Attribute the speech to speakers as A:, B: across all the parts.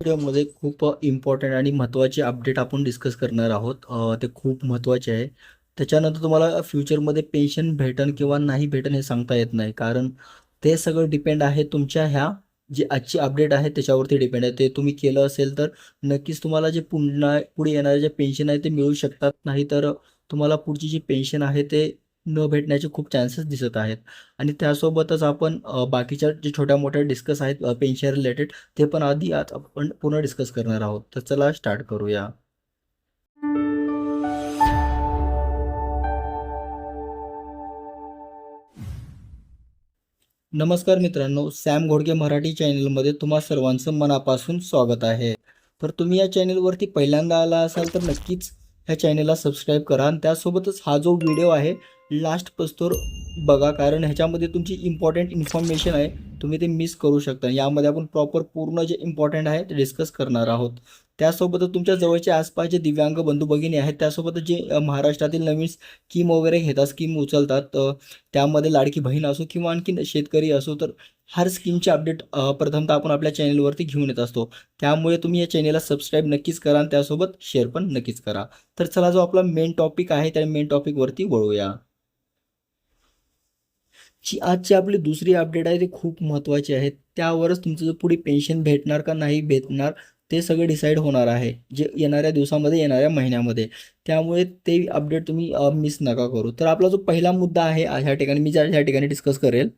A: व्हिडिओमध्ये खूप इम्पॉर्टंट आणि महत्त्वाचे अपडेट आपण डिस्कस करणार आहोत. ते खूप महत्त्वाचे आहे. त्याच्यानंतर तुम्हाला फ्युचरमध्ये पेन्शन भेटेल किंवा नाही भेटेल हे सांगता येत नाही. कारण ते सगळं डिपेंड आहे तुमच्या ह्या जी आजची अपडेट आहे त्याच्यावरती डिपेंड आहे. ते तुम्ही केलं असेल तर नक्कीच तुम्हाला जे पुन्हा पुढे येणारे जे पेन्शन आहे ते मिळू शकतात. नाहीतर तुम्हाला पुढची जी पेन्शन आहे ते न भेटण्याचे खूप चान्सेस दिसत आहेत. आणि त्यासोबतच आपण बाकीच्या जे छोट्या-मोठ्या डिस्कस आहेत पेन्शन रिलेटेड ते पण आधी आज आपण पूर्ण डिस्कस करणार आहोत. तर चला स्टार्ट करूया. नमस्कार मित्रांनो, सॅम घोडके मराठी चॅनलमध्ये तुम्हा सर्वांचं मनापासून स्वागत आहे. तर तुम्ही या चॅनलवरती पहिल्यांदा आला असाल तर नक्कीच ह्या चॅनलला सबस्क्राईब करा आणि त्यासोबतच हा जो व्हिडिओ आहे लास्टपासून बघा, कारण ह्याच्यामध्ये तुमची इम्पॉर्टंट इन्फॉर्मेशन आहे, तुम्ही ते मिस करू शकता. यामध्ये आपण प्रॉपर पूर्ण जे इम्पॉर्टंट आहे ते डिस्कस करणार आहोत. त्यासोबतच तुमच्या जवळचे आसपास जे दिव्यांग बंधू भगिनी आहेत त्यासोबतच जे महाराष्ट्रातील नवीन स्कीम वगैरे घेतात, स्कीम उचलतात, त्यामध्ये लाडकी बहीण असो किंवा आणखीन शेतकरी असो, तर हर स्कीमचे अपडेट प्रथमतः आपण आपल्या चॅनलवरती घेऊन येत असतो. त्यामुळे तुम्ही या चॅनलला सबस्क्राईब नक्कीच करा आणि त्यासोबत शेअर पण नक्कीच करा. तर चला, जो आपला मेन टॉपिक आहे त्या मेन टॉपिकवरती वळूया. जी आजची आपली दुसरी अपडेट आहे ती खूप महत्त्वाची आहे. त्यावरच तुमचं जो पुढे पेन्शन भेटणार का नाही भेटणार ते सगळं डिसाईड होणार आहे, जे येणाऱ्या दिवसामध्ये, येणाऱ्या महिन्यामध्ये. त्यामुळे ते अपडेट तुम्ही मिस नका करू. तर आपला जो पहिला मुद्दा आहे ह्या ठिकाणी मी ह्या ठिकाणी डिस्कस करेल.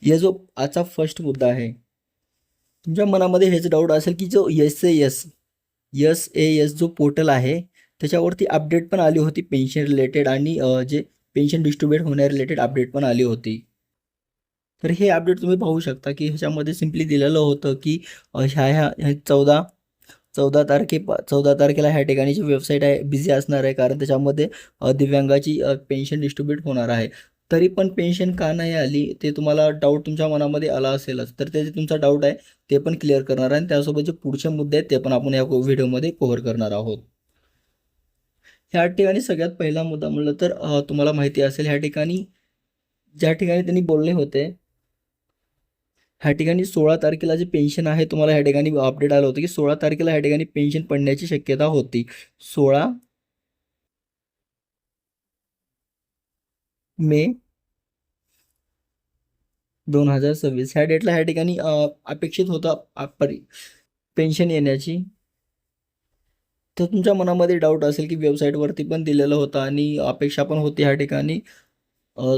A: या जो आजचा फर्स्ट मुद्दा आहे, तुमच्या मनामध्ये हेच डाऊट असेल की जो एस-ए-एस जो पोर्टल आहे त्याच्यावरती अपडेट पण आली होती पेन्शन रिलेटेड आणि जे पेन्शन डिस्ट्रीब्यूट होण्या रिलेटेड अपडेट पण आली होती. तर हे अपडेट तुम्ही पाहू शकता की ह्याच्यामध्ये सिम्पली दिलेलं होतं की ह्या 14 तारखेला ह्या ठिकाणीची वेबसाईट आहे बिझी असणार आहे, कारण त्याच्यामध्ये दिव्यांगाची पेन्शन डिस्ट्रीब्यूट होणार आहे. तरी पण पेन्शन का नाही आली ते तुम्हाला डाऊट तुमच्या मनामध्ये आला असेलच. तर ते जे तुमचा डाऊट आहे ते पण क्लिअर करणार आहे आणि त्यासोबत जे पुढचे मुद्दे आहेत ते पण आपण या व्हिडिओमध्ये कव्हर करणार आहोत. ह्या ठिकाणी सगळ्यात पहिला मुद्दा म्हणलं तर तुम्हाला माहिती असेल ह्या ठिकाणी ज्या ठिकाणी त्यांनी बोलले होते, ह्या ठिकाणी 16 तारखेला जे पेन्शन आहे तुम्हाला ह्या ठिकाणी अपडेट आलं होतं की 16 तारखेला ह्या ठिकाणी पेन्शन पडण्याची शक्यता होती. 16 मे 2026 ह्या डेटला ह्या ठिकाणी अपेक्षित होतं पेन्शन येण्याची. तर तुमच्या मनामध्ये डाऊट असेल की वेबसाईटवरती पण दिलेलं होतं आणि अपेक्षा पण होती ह्या ठिकाणी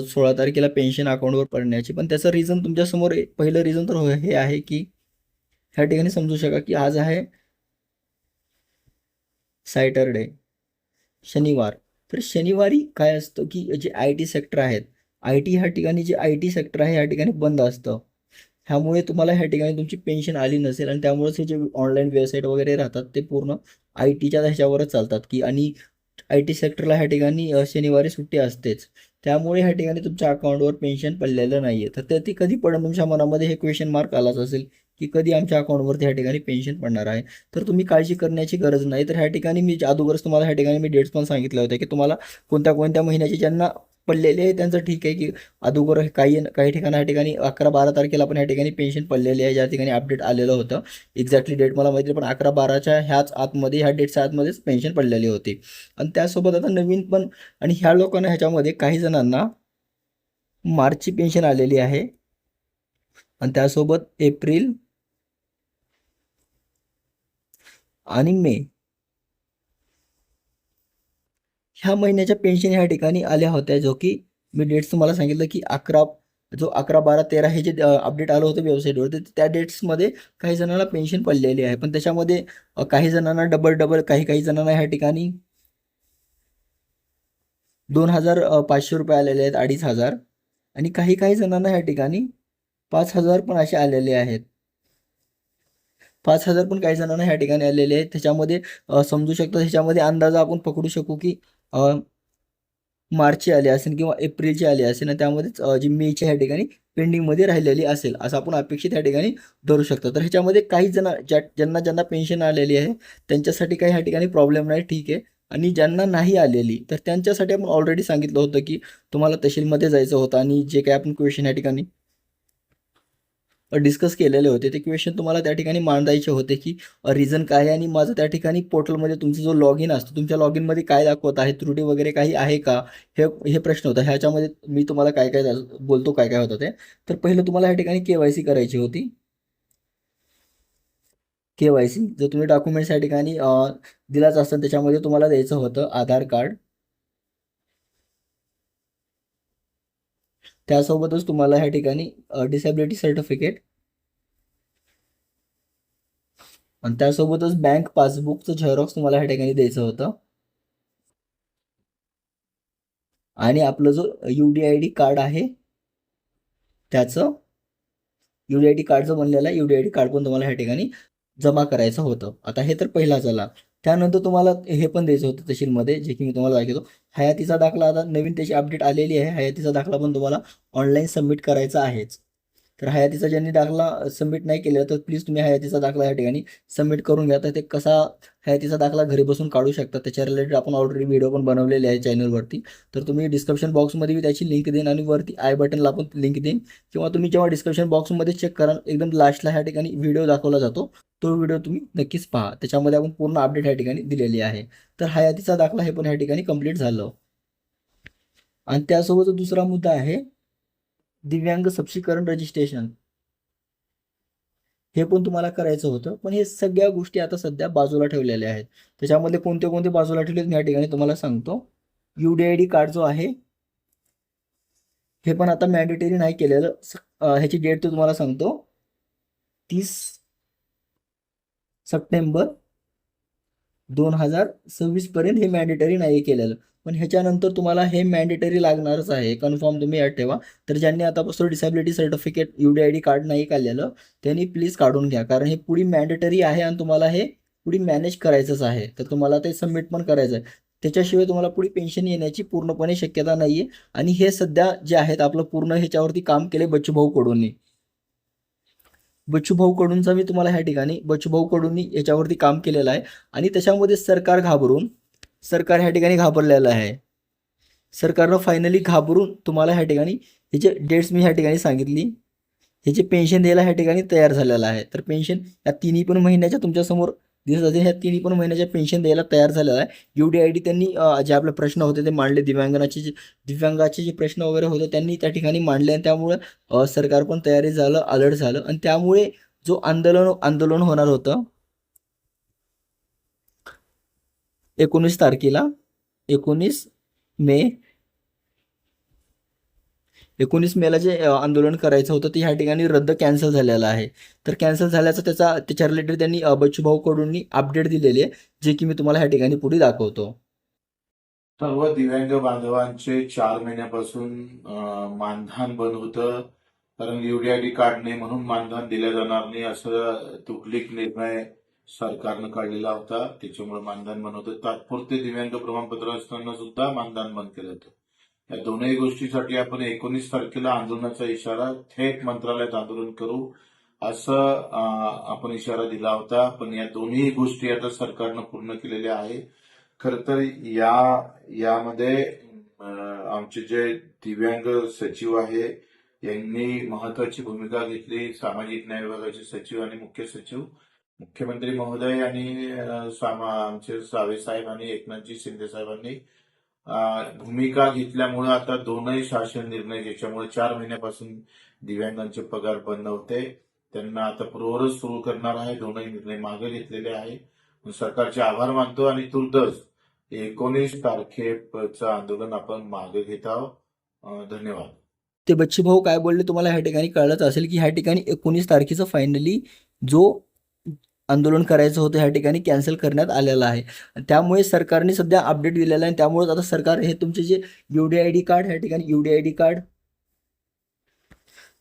A: 16 तारखेला पेन्शन अकाउंटवर पडण्याची. पण त्याचं रिझन तुमच्यासमोर पहिलं रिझन तर हे आहे की ह्या ठिकाणी समजू शका की आज आहे सॅटरडे, शनिवार. तर शनिवारी काय असतं की जे आय-टी सेक्टर आहेत, आय-टी ह्या ठिकाणी जे आय-टी सेक्टर आहे ह्या ठिकाणी बंद असतं. ह्यामुळे तुम्हाला ह्या ठिकाणी तुमची पेन्शन आली नसेल आणि त्यामुळेच हे जे ऑनलाईन वेबसाईट वगैरे राहतात ते पूर्ण आय-टीच्या ह्याच्यावरच चालतात की आणि आय-टी सेक्टरला ह्या ठिकाणी शनिवारी सुट्टी असतेच. त्यामुळे ह्या ठिकाणी तुमच्या अकाउंटवर पेन्शन पडलेलं नाही आहे. तर ते ती कधी पडेल तुमच्या मनामध्ये हे क्वेश्चन मार्क आलाच असेल की कधी आमच्या अकाउंटवरती ह्या ठिकाणी पेन्शन पडणार आहे. तर तुम्ही काळजी करण्याची गरज नाही. तर ह्या ठिकाणी मी अगोदरच तुम्हाला ह्या ठिकाणी मी डेट्स पण सांगितल्या होत्या की तुम्हाला कोणत्या कोणत्या महिन्याची ज्यांना पडलेले आहे त्यांचं ठीक आहे की अगोदर काही काही ठिकाणी ह्या ठिकाणी 11-12 तारखेला पण ह्या ठिकाणी पेन्शन पडलेली आहे, ज्या ठिकाणी अपडेट आलेलं होतं. एक्झॅक्टली डेट मला माहिती नाही, पण 11-12च्या ह्याच आतमध्ये ह्या डेटच्या आतमध्येच पेन्शन पडलेली होती. आणि त्यासोबत आता नवीन पण आणि ह्या लोकांना ह्याच्यामध्ये काही जणांना मार्चची पेन्शन आलेली आहे आणि त्यासोबत एप्रिल आणि मे ह्या महिन्याच्या पेन्शन ह्या ठिकाणी आल्या होत्या, जो की मी डेट्स तुम्हाला सांगितलं की 11, 12, 13 हे जे अपडेट आलं होतं वेबसाईटवर, तर त्या डेट्समध्ये काही जणांना पेन्शन पडलेली आहे. पण त्याच्यामध्ये काही जणांना डबल काही काही जणांना ह्या ठिकाणी 2,500 रुपये आलेले आहेत, 2,500 आणि काही काही जणांना ह्या ठिकाणी 5,000 पण असे आलेले आहेत. 5,000 पण काही जणांना ह्या ठिकाणी आलेले आहेत. त्याच्यामध्ये समजू शकता, ह्याच्यामध्ये अंदाजा आपण पकडू शकू की मार्चची आली असेल किंवा एप्रिलची आली असेल आणि त्यामध्येच जी मेची ह्या ठिकाणी पेंडिंगमध्ये राहिलेली असेल, असं आपण अपेक्षित ह्या ठिकाणी धरू शकतो. तर ह्याच्यामध्ये काही जण ज्यांना ज्यांना पेन्शन आलेली आहे त्यांच्यासाठी काही ह्या ठिकाणी प्रॉब्लेम नाही, ठीक आहे. आणि ज्यांना नाही आलेली तर त्यांच्यासाठी आपण ऑलरेडी सांगितलं होतं की तुम्हाला तहसीलमध्ये जायचं होतं आणि जे काही आपण क्वेश्चन ह्या ठिकाणी डिस्कस केलेले होते. ते क्वेश्चन तुम्हाला त्या ठिकाणी मांडायचे होते, की रिझन काय आहे आणि माझं त्या ठिकाणी पोर्टलमध्ये तुमचा जो लॉगिन असतो, तुमच्या लॉगिनमध्ये काय दाखवत आहे, त्रुटी वगैरे काही आहे का? हे हे प्रश्न होता. ह्याच्यामध्ये मी तुम्हाला काय-काय बोलतो काय-काय होतं ते. तर पहिलं तुम्हाला या ठिकाणी के-वाय-सी करायची होती. के-वाय-सी जर तुम्ही डॉक्युमेंट्स या ठिकाणी दिलाच असेल त्याच्यामध्ये तुम्हाला द्यायचं होतं आधार कार्ड. त्यासोबतच तुम्हाला ह्या ठिकाणी डिसॅबिलिटी सर्टिफिकेट आणि त्यासोबतच बँक पासबुकचं झेरॉक्स तुम्हाला ह्या ठिकाणी द्यायचं होतं. आणि आपलं जो UDID कार्ड आहे त्याचं UDID कार्ड जो बनलेला आहे UDID कार्ड पण तुम्हाला ह्या ठिकाणी जमा करायचं होतं. आता हे तर पहिला झाला. त्यानंतर तुम्हाला हे पण द्यायचं होतं तहसीलमध्ये, जे की मी तुम्हाला दाखवतो. हयातीचा दाखला आता नवीन त्याची अपडेट आलेली आहे. हयातीचा दाखला पण तुम्हाला ऑनलाईन सबमिट करायचा आहेच. तर हयातीचा ज्यांनी दाखला सबमिट नाही केलेला तर प्लीज तुम्ही हयातीचा दाखला या ठिकाणी सबमिट करून घ्या. तर ते कसा हयातीचा दाखला घरी बसून काढू शकता त्याच्या रिलेटेड आपण ऑलरेडी व्हिडिओ पण बनवलेले आहे चॅनलवरती. तर तुम्ही डिस्क्रिप्शन बॉक्समध्ये मी त्याची लिंक देईन आणि वरती आय बटनला पण लिंक देईन, किंवा तुम्ही जेव्हा डिस्क्रिप्शन बॉक्समध्ये चेक करा एकदम लास्टला ह्या ठिकाणी व्हिडिओ दाखवला जातो. तो व्हिडिओ तुम्ही नक्कीच पहा. त्याच्यामध्ये आपण पूर्ण अपडेट ह्या ठिकाणी दिलेली आहे. तर हयातीचा दाखला हे पण ह्या ठिकाणी कंप्लीट झालं. आणि त्यासोबत दुसरा मुद्दा आहे दिव्यांग सबशीकरण रजिस्ट्रेशन. हे पण तुम्हाला करायचं होतं, पण हे सगळ्या गोष्टी आता सध्या बाजूला ठेवलेल्या आहेत. त्याच्यामध्ये कोणते कोणते बाजूला ठेवले मी या ठिकाणी तुम्हाला सांगतो. UDID कार्ड जो आहे हे पण आता मॅन्डेटरी नाही केलेलं. ह्याची डेट तो तुम्हाला सांगतो, 30 सप्टेंबर 2026 पर्यंत हे मॅन्डेटरी नाही केलेलं. पण ह्याच्यानंतर तुम्हाला हे मॅन्डेटरी लागणारच आहे, कन्फर्म तुम्ही याद ठेवा. तर ज्यांनी आतापासून डिसॅबिलिटी सर्टिफिकेट UDID कार्ड नाही काढलेलं त्यांनी प्लीज काढून घ्या, कारण हे पुढे मॅन्डेटरी आहे आणि तुम्हाला हे पुढे मॅनेज करायचंच आहे. तर तुम्हाला ते सबमिट पण करायचं आहे. त्याच्याशिवाय तुम्हाला पुढे पेन्शन येण्याची पूर्णपणे शक्यता नाही आहे. आणि हे सध्या जे आहेत आपलं पूर्ण ह्याच्यावरती काम केले बच्चूभाऊ कडूंनी. बच्चूभाऊ कडूंचा मी तुम्हाला ह्या ठिकाणी बच्चूभाऊ कडूंनी याच्यावरती काम केलेलं आहे. आणि त्याच्यामध्ये सरकार ह्या ठिकाणी घाबरलेलं आहे. सरकारनं फायनली घाबरून तुम्हाला ह्या ठिकाणी ह्याचे डेट्स मी ह्या ठिकाणी सांगितली. ह्याची पेन्शन द्यायला ह्या ठिकाणी तयार झालेला आहे. तर पेन्शन या तिन्ही पण महिन्याच्या तुमच्यासमोर दिसत असेल, ह्या तिन्ही पण महिन्याच्या पेन्शन द्यायला तयार झालेला आहे. UDID त्यांनी जे आपले प्रश्न होते ते मांडले, दिव्यांगाचे जे प्रश्न वगैरे होते त्यांनी त्या ठिकाणी मांडले आणि त्यामुळे सरकार पण तयारी झालं, अलर्ट झालं. आणि त्यामुळे जो आंदोलन होणार होतं 19 तारखेला, 19 मे 19 मेला जे आंदोलन करायचं होतं ते ह्या ठिकाणी कॅन्सल झालेलं आहे. तर कॅन्सल झाल्याचं त्याच्या रिलेटेड त्यांनी बच्चूभाऊ कडून अपडेट दिलेली आहे, जे की मी तुम्हाला ह्या ठिकाणी पुढे दाखवतो.
B: सर्व दिव्यांग बांधवांचे 4 महिन्यापासून मानधन बंद होतं, कारण UDID कार्ड नाही म्हणून मानधन दिलं जाणार नाही असं तुटलीक निर्णय सरकारनं काढलेला होता. त्याच्यामुळे मानधन बंद होतं. तात्पुरते दिव्यांग प्रमाणपत्र असताना सुद्धा मानधन बंद केलं होतं. या दोनही गोष्टीसाठी आपण 19 तारखेला आंदोलनाचा इशारा थेट मंत्रालयात आंदोलन करू असं आपण इशारा दिला होता. पण या दोन्ही गोष्टी आता सरकारनं पूर्ण केलेल्या आहे. खरं तर यामध्ये आमचे जे दिव्यांग सचिव आहे यांनी महत्वाची भूमिका घेतली. सामाजिक न्याय विभागाचे सचिव आणि मुख्य सचिव, मुख्यमंत्री महोदय आणि आमचे सावे साहेब आणि एकनाथजी शिंदे साहेबांनी भूमिका घेतल्यामुळे आता दोनही शासन निर्णय ज्याच्यामुळे 4 महिन्यापासून दिव्यांगांचे पगार बंद होते त्यांना आता पूर्ववत सुरू करणार आहे. दोनही निर्णय मागे घेतलेले आहे. सरकारचे आभार मानतो आणि तुर्तच 19 तारखेचं आंदोलन आपण मागे घेत आहोत. धन्यवाद.
A: ते बच्चूभाऊ काय बोलले तुम्हाला ह्या ठिकाणी कळलंच असेल, की ह्या ठिकाणी 19 तारखेचं फायनली जो आंदोलन करायचं होतं ह्या ठिकाणी कॅन्सल करण्यात आलेलं आहे. त्यामुळे सरकारने सध्या अपडेट दिलेला आहे. त्यामुळे आता सरकार हे तुमचे जे UDID कार्ड ह्या ठिकाणी UDID कार्ड,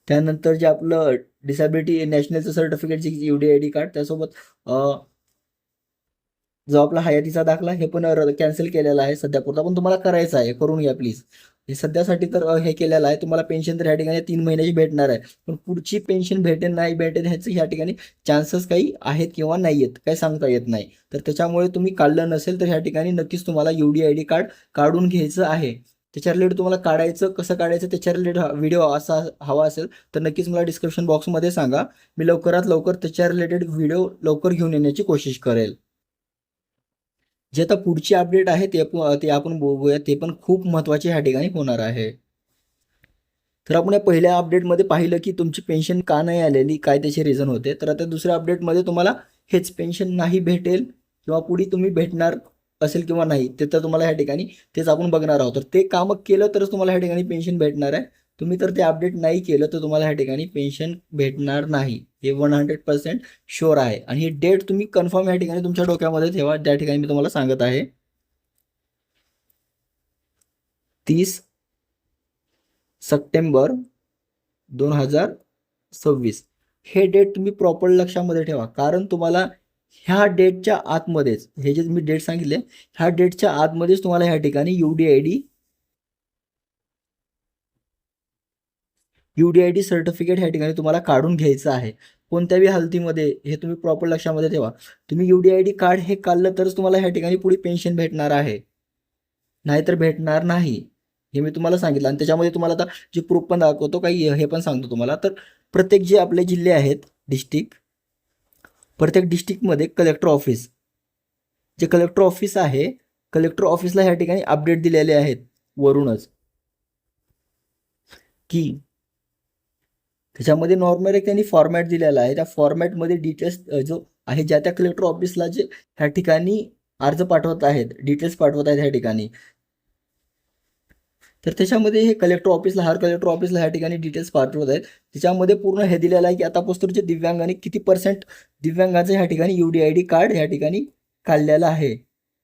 A: त्यानंतर जे आपलं डिसॅबिलिटी नॅशनलचं सर्टिफिकेट जे UDID कार्ड, त्यासोबत जो आपला हयातीचा दाखला हे पण कॅन्सल केलेला आहे सध्यापुरता. पण तुम्हाला करायचं आहे, करून घ्या प्लीज. हे सध्यासाठी तर हे केलेलं आहे. तुम्हाला पेन्शन तर ह्या ठिकाणी 3 महिन्याची भेटणार आहे, पण पुढची पेन्शन भेटेल नाही भेटेल ह्याचं ह्या ठिकाणी चान्सेस काही आहेत किंवा नाही आहेत, काही सांगता येत नाही. तर त्याच्यामुळे तुम्ही काढलं नसेल तर ह्या ठिकाणी नक्कीच तुम्हाला UDID कार्ड काढून घ्यायचं आहे. त्याच्या रिलेटेड तुम्हाला काढायचं कसं काढायचं त्याच्या रिलेटेड व्हिडिओ असा हवा असेल तर नक्कीच मला डिस्क्रिप्शन बॉक्समध्ये सांगा. मी लवकरात लवकर त्याच्या रिलेटेड व्हिडिओ लवकर घेऊन येण्याची कोशिश करेल. जे आता पुढची अपडेट आहे ते आपण बघूया. ते पण खूप महत्त्वाचे ह्या ठिकाणी होणार आहे. तर आपण या पहिल्या अपडेटमध्ये पाहिलं की तुमची पेन्शन का नाही आलेली, काय त्याचे रिझन होते. तर आता दुसऱ्या अपडेटमध्ये तुम्हाला हेच पेन्शन नाही भेटेल किंवा पुढे तुम्ही भेटणार असेल किंवा नाही ते तर तुम्हाला ह्या ठिकाणी तेच आपण बघणार आहोत. तर ते कामं केलं तरच तुम्हाला ह्या ठिकाणी पेन्शन भेटणार आहे. तुम्ही तर ते अपडेट नाही केलं तर तुम्हाला ह्या ठिकाणी पेन्शन भेटणार नाही. हे 100% शुअर आहे. आणि ही डेट तुम्ही कन्फर्म ह्या ठिकाणी तुमच्या डोक्यामध्ये ठेवा. त्या ठिकाणी मी तुम्हाला सांगत आहे 30 सप्टेंबर 2026 हे डेट तुम्ही प्रॉपर लक्षामध्ये ठेवा. कारण तुम्हाला ह्या डेटच्या आतमध्येच हे जे मी डेट सांगितले ह्या डेटच्या आतमध्येच तुम्हाला ह्या ठिकाणी UDID सर्टिफिकेट ह्या ठिकाणी तुम्हाला काढून घ्यायचं आहे. कोणत्याही हालतीमध्ये हे तुम्ही प्रॉपर लक्षामध्ये ठेवा. तुम्ही UDID कार्ड हे काढलं तरच तुम्हाला ह्या ठिकाणी पुढे पेन्शन भेटणार आहे, नाहीतर भेटणार नाही. हे मी तुम्हाला सांगितलं. आणि त्याच्यामध्ये तुम्हाला आता जे प्रूफ पण दाखवतो काही हे पण सांगतो तुम्हाला. तर प्रत्येक जे आपले जिल्हे आहेत डिस्ट्रिक्ट, प्रत्येक डिस्ट्रिक्टमध्ये कलेक्टर ऑफिस, जे कलेक्टर ऑफिस आहे कलेक्टर ऑफिसला ह्या ठिकाणी अपडेट दिलेले आहेत वरूनच की त्याच्यामध्ये नॉर्मल एक त्यांनी फॉर्मॅट दिलेला आहे. त्या फॉर्मॅटमध्ये डिटेल्स जो आहे ज्या त्या कलेक्टर ऑफिसला जे ह्या ठिकाणी अर्ज पाठवत आहेत डिटेल्स पाठवत आहेत ह्या ठिकाणी, तर त्याच्यामध्ये हे कलेक्टर ऑफिसला हर कलेक्टर ऑफिसला ह्या ठिकाणी डिटेल्स पाठवत आहेत. त्याच्यामध्ये पूर्ण हे दिलेलं आहे की आतापासून दिव्यांगाने किती % दिव्यांगाचं ह्या ठिकाणी UDID कार्ड ह्या ठिकाणी काढलेलं आहे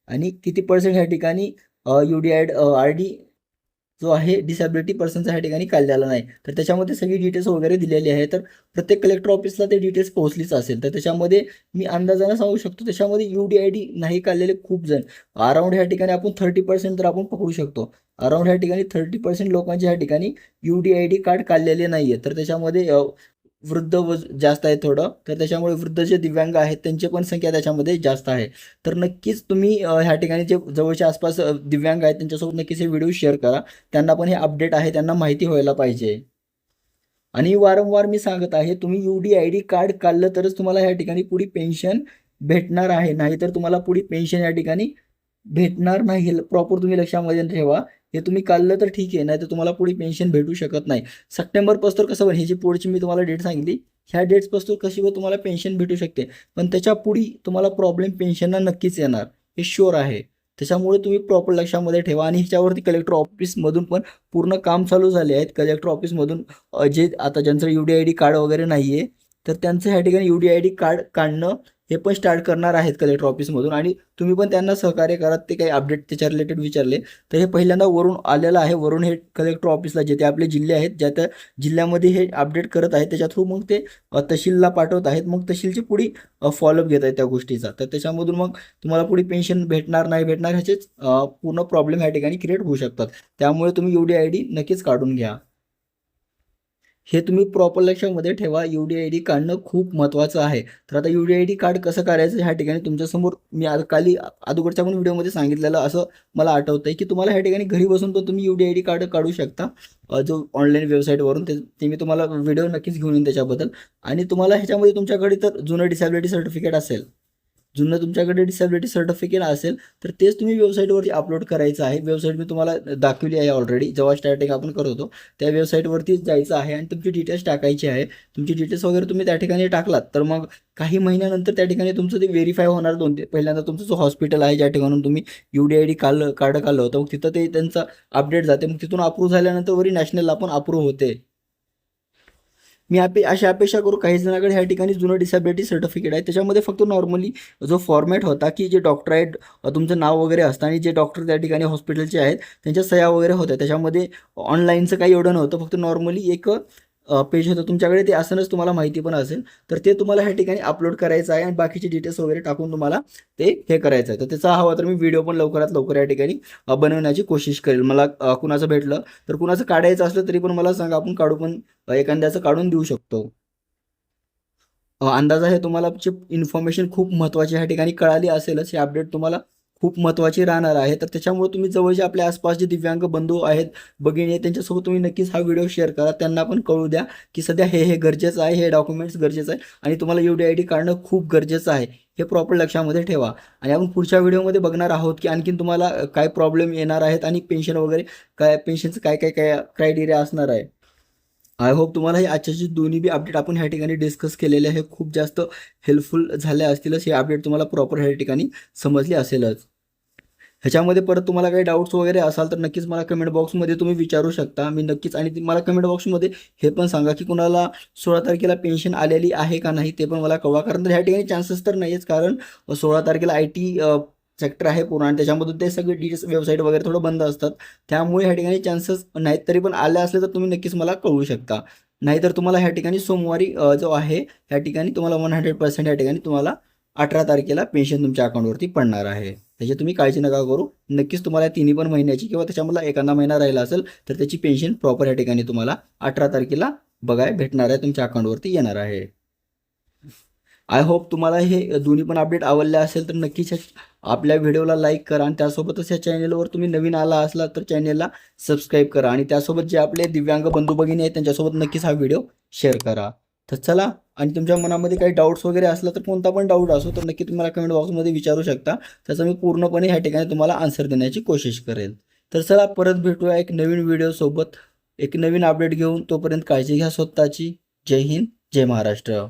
A: आणि किती % ह्या ठिकाणी RD जो आहे डिसॅबिलिटी पर्सनचा ह्या ठिकाणी काढलेला नाही. तर त्याच्यामध्ये सगळी डिटेल्स वगैरे दिलेली आहे. तर प्रत्येक कलेक्टर ऑफिसला ते डिटेल्स पोहोचलीच असेल. तर त्याच्यामध्ये मी अंदाजानं सांगू शकतो त्याच्यामध्ये UDID नाही काढलेले खूप जण अराउंड ह्या ठिकाणी आपण 30% तर आपण पकडू शकतो. अराउंड ह्या ठिकाणी 30% लोकांच्या ह्या ठिकाणी UDID कार्ड काढलेले नाही आहे. तर त्याच्यामध्ये वृद्ध जास्त आहे थोडं. तर त्याच्यामुळे वृद्ध जे दिव्यांग आहेत त्यांची पण संख्या त्याच्यामध्ये जास्त आहे. तर नक्कीच तुम्ही ह्या ठिकाणी जे जवळच्या आसपास दिव्यांग आहेत त्यांच्यासोबत नक्कीच हे व्हिडिओ शेअर करा. त्यांना पण हे अपडेट आहे त्यांना माहिती व्हायला पाहिजे. आणि वारंवार मी सांगत आहे तुम्ही UDID कार्ड काढलं तरच तुम्हाला ह्या ठिकाणी पुढे पेन्शन भेटणार आहे, नाहीतर तुम्हाला पुढे पेन्शन या ठिकाणी भेटणार नाही. हे प्रॉपर तुम्ही लक्षामध्ये ठेवा. हे तुम्ही काढलं तर ठीक आहे, नाही तर तुम्हाला पुढे पेन्शन भेटू शकत नाही. सप्टेंबरपासून कसं होईल, ही जी पुढची मी तुम्हाला डेट सांगितली ह्या डेट्सपासून कशी व तुम्हाला पेन्शन भेटू शकते, पण त्याच्या पुढे तुम्हाला प्रॉब्लेम पेन्शनला नक्कीच येणार, हे शुअर आहे. त्याच्यामुळे तुम्ही प्रॉपर लक्षामध्ये ठेवा. आणि ह्याच्यावरती कलेक्टर ऑफिसमधून पण पूर्ण काम चालू झाले आहेत. कलेक्टर ऑफिसमधून जे आता ज्यांचं UDID कार्ड वगैरे नाही आहे तर त्यांचं ह्या ठिकाणी UDID कार्ड काढणं हे पण स्टार्ट करणार आहेत कलेक्टर ऑफिसमधून. आणि तुम्ही पण त्यांना सहकार्य करा. ते काही अपडेट त्याच्या रिलेटेड विचारले तर हे पहिल्यांदा वरून आलेलं आहे. वरून हे कलेक्टर ऑफिसला जे ते आपले जिल्हे आहेत ज्या त्या जिल्ह्यामध्ये हे अपडेट करत आहेत त्याच्या थ्रू मग ते तहसीलला पाठवत आहेत. मग तहसीलची पुढे फॉलोअप घेत आहेत त्या गोष्टीचा. तर त्याच्यामधून मग तुम्हाला पुढे पेन्शन भेटणार नाही भेटणार ह्याचेच पूर्ण प्रॉब्लेम ह्या ठिकाणी क्रिएट होऊ शकतात. त्यामुळे तुम्ही UDID नक्कीच काढून घ्या. हे तुम्ही प्रॉपर लक्षामध्ये ठेवा. UDID काढणं खूप महत्त्वाचं आहे. तर आता UDID कार्ड कसं काढायचं ह्या ठिकाणी तुमच्यासमोर मी अगोदरच्या पण व्हिडिओमध्ये सांगितलेलं असं मला आठवतं आहे की तुम्हाला ह्या ठिकाणी घरी बसून पण तुम्ही UDID कार्ड काढू शकता. जो ऑनलाईन वेबसाईटवरून ते मी तुम्हाला व्हिडिओ नक्कीच घेऊन येईन त्याच्याबद्दल. आणि तुम्हाला ह्याच्यामध्ये तुमच्याकडे तर जुनं डिसॅबिलिटी सर्टिफिकेट असेल, तुमच्याकडे डिसॅबिलिटी सर्टिफिकेट असेल तर तेच तुम्ही वेबसाईटवरती अपलोड करायचं आहे. वेबसाईट मी तुम्हाला दाखवली आहे ऑलरेडी. जेव्हा स्टार्टिंग आपण करत होतो त्या वेबसाईटवरती जायचं आहे आणि तुमची डिटेल्स टाकायची आहे. तुमची डिटेल्स वगैरे तुम्ही त्या ठिकाणी टाकलात तर मग काही महिन्यानंतर त्या ठिकाणी तुमचं ते व्हेरीफाय होणार. पहिल्यांदा तुमचं जो हॉस्पिटल आहे ज्या ठिकाणी तुम्ही UDID कार्ड काढलं होतं मग तिथं ते त्यांचं अपडेट जाते. मग तिथून अप्रूव्ह झाल्यानंतर वरी नॅशनलला पण अप्रूव्ह होते. मी अशी अपेक्षा करू काही जणांकडे ह्या ठिकाणी जुनं डिसॅबिलिटी सर्टिफिकेट आहे. त्याच्यामध्ये फक्त नॉर्मली जो फॉर्मॅट होता की जे डॉक्टर आहेत तुमचं नाव वगैरे असतं आणि जे डॉक्टर त्या ठिकाणी हॉस्पिटलचे आहेत त्यांच्या सह्या वगैरे होत्या. त्याच्यामध्ये ऑनलाईनचं काही एवढं नव्हतं. फक्त नॉर्मली एक पेज होतं तुमच्याकडे. ते असणंच तुम्हाला माहिती पण असेल. तर ते तुम्हाला ह्या ठिकाणी अपलोड करायचं आहे आणि बाकीचे डिटेल्स वगैरे टाकून तुम्हाला ते हे करायचं आहे. तर त्याचा हवा तर मी व्हिडिओ पण लवकरात लवकर या ठिकाणी बनवण्याची कोशिश करेल. मला कुणाचं भेटलं तर कुणाचं काढायचं असलं तरी पण मला सांगा, आपण काढू पण एखाद्याचं काढून देऊ शकतो. अंदाज आहे तुम्हाला इन्फॉर्मेशन खूप महत्त्वाची ह्या ठिकाणी कळाली असेलच. हे अपडेट तुम्हाला खूप महत्त्वाची राहणार आहे. तर त्याच्यामुळे तुम्ही जवळचे आपल्या आसपास जे दिव्यांग बंधू आहेत, भगिनी आहेत, त्यांच्यासोबत तुम्ही नक्कीच हा व्हिडिओ शेअर करा. त्यांना पण कळू द्या की सध्या हे गरजेचं आहे, हे डॉक्युमेंट्स गरजेचं आहे आणि तुम्हाला UDID काढणं खूप गरजेचं आहे. हे प्रॉपर लक्षामध्ये ठेवा. आणि आपण पुढच्या व्हिडिओमध्ये बघणार आहोत की आणखीन तुम्हाला काय प्रॉब्लेम येणार आहेत आणि पेन्शन वगैरे काय, पेन्शनचं काय काय काय क्रायटेरिया असणार आहे. आय होप तुम्हाला हे आजचे जे दोन्ही बी अपडेट आपण ह्या ठिकाणी डिस्कस केलेले आहे खूप जास्त हेल्पफुल झाले असतीलच. हे अपडेट तुम्हाला प्रॉपर ह्या ठिकाणी समजले असेलच. ह्याच्यामध्ये परत तुम्हाला काही डाऊट्स वगैरे असाल तर नक्कीच मला कमेंट बॉक्समध्ये तुम्ही विचारू शकता. मी नक्कीच, आणि मला कमेंट बॉक्समध्ये हे पण सांगा की कुणाला 16 तारखेला पेन्शन आलेली आहे का नाही, ते पण मला कळवा. कारण तर ह्या ठिकाणी चान्सेस तर नाहीच, कारण 16 तारखेला IT सेक्टर आहे पूर्ण आणि त्याच्यामधून ते सगळे डिटेल्स वेबसाईट वगैरे थोडं बंद असतात. त्यामुळे ह्या ठिकाणी चान्सेस नाहीत. तरी पण आले असले तर तुम्ही नक्कीच मला कळवू शकता. नाहीतर तुम्हाला ह्या ठिकाणी सोमवारी जो आहे ह्या ठिकाणी तुम्हाला 100% ह्या ठिकाणी तुम्हाला 18 तारखेला पेन्शन तुमच्या अकाउंटवरती पडणार आहे. त्याची तुम्ही काळजी नका करू. नक्कीच तुम्हाला तिन्ही पण महिन्याची किंवा त्याच्यामधला एखादा महिना राहिला असेल तर त्याची पेन्शन प्रॉपर या ठिकाणी तुम्हाला 18 तारखेला बघायला भेटणार आहे, तुमच्या अकाउंटवरती येणार आहे. आय होप तुम्हाला हे दोन्ही पण अपडेट आवडले असेल तर नक्कीच आपल्या व्हिडिओला लाईक करा आणि त्यासोबतच या चॅनेलवर तुम्ही नवीन आला असला तर चॅनेलला सबस्क्राईब करा आणि त्यासोबत जे आपले दिव्यांग बंधू भगिनी आहेत त्यांच्यासोबत नक्कीच हा व्हिडिओ शेअर करा. तर चला, आणि तुमच्या मनामध्ये काही डाऊट्स वगैरे असला तर कोणता पण डाऊट असो तर नक्की तुम्हाला कमेंट बॉक्समध्ये विचारू शकता. त्याचा मी पूर्णपणे ह्या ठिकाणी तुम्हाला आन्सर देण्याची कोशिश करेल. तर चला, परत भेटूया एक नवीन व्हिडिओसोबत, एक नवीन अपडेट घेऊन. तोपर्यंत काळजी घ्या स्वतःची. जय हिंद, जय महाराष्ट्र.